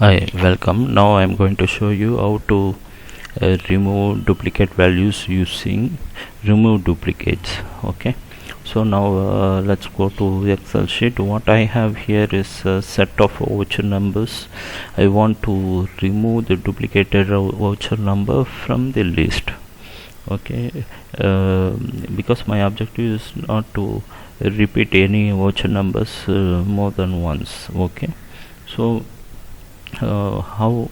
Hi, welcome. Now I'm going to show you how to remove duplicate values using remove duplicates. Okay, so now let's go to Excel sheet. What I have here is a set of voucher numbers. I want to remove the duplicated voucher number from the list. Okay, because my objective is not to repeat any voucher numbers more than once. Okay, so how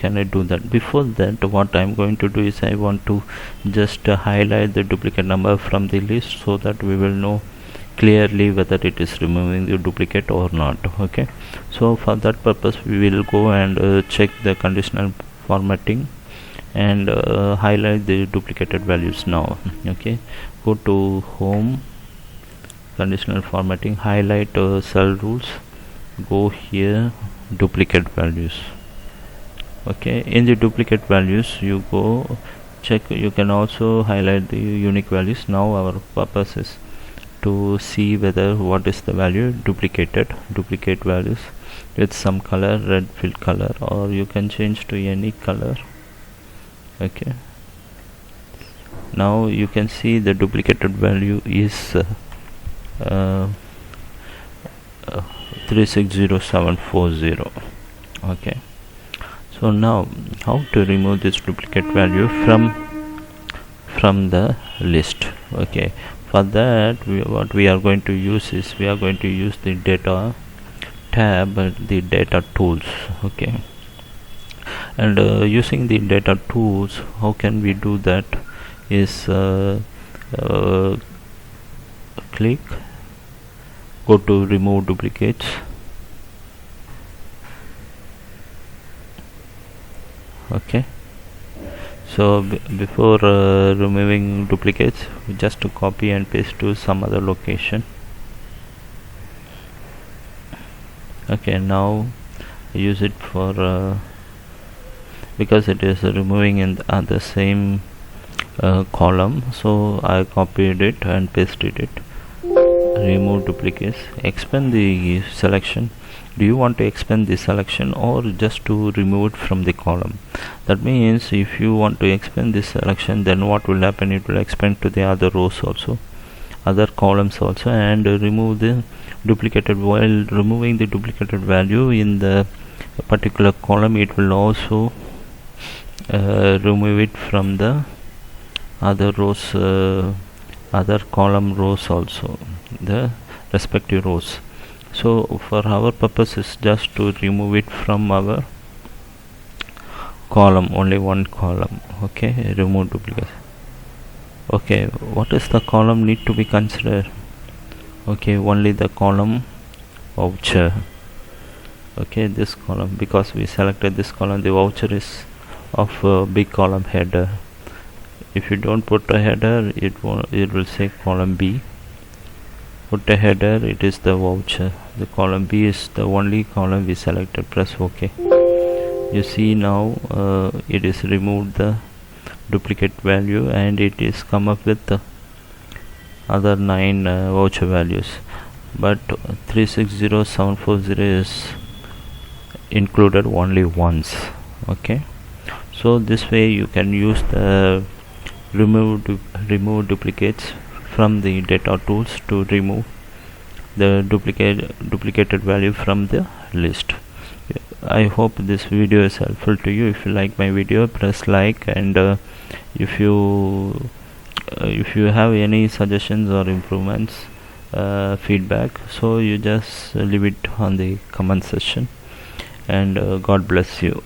can I do that? Before that, what I'm going to do is I want to just highlight the duplicate number from the list so that we will know clearly whether it is removing the duplicate or not. Okay, so for that purpose we will go and check the conditional formatting and highlight the duplicated values now. Okay, go to home, conditional formatting, highlight cell rules, go here, duplicate values. Okay, in the duplicate values you go check, you can also highlight the unique values. Now our purpose is to see whether what is the value duplicate values with some color, red fill color, or you can change to any color. Okay, now you can see the duplicated value is 360740. Okay, so now how to remove this duplicate value from the list? Okay, for that what we are going to use is we are going to use the data tab, the data tools. Okay, and using the data tools, how can we do that is click, go to remove duplicates. Okay, so before removing duplicates, just to copy and paste to some other location. Okay, now use it for because it is removing in the same column, so I copied it and pasted it. Remove duplicates, expand the selection. Do you want to expand the selection or just to remove it from the column? That means if you want to expand this selection, then what will happen, it will expand to the other rows also, other columns also, and remove the duplicated. While removing the duplicated value in the particular column, it will also remove it from the other rows, other column rows also, the respective rows. So for our purpose is just to remove it from our column, only one column. Okay, remove duplicate. Okay, what is the column need to be considered? Okay, only the column voucher. Okay, this column, because we selected this column, the voucher is of big column header. If you don't put a header, it will say column B. Put a header, it is the voucher. The column B is the only column we selected. Press OK. You see now it is removed the duplicate value and it is come up with the other 9 voucher values, but 360740 is included only once. Okay, so this way you can use the remove duplicates from the data tools to remove the duplicated value from the list. I hope this video is helpful to you. If you like my video, press like, and if you have any suggestions or improvements, feedback, so you just leave it on the comment section, and God bless you.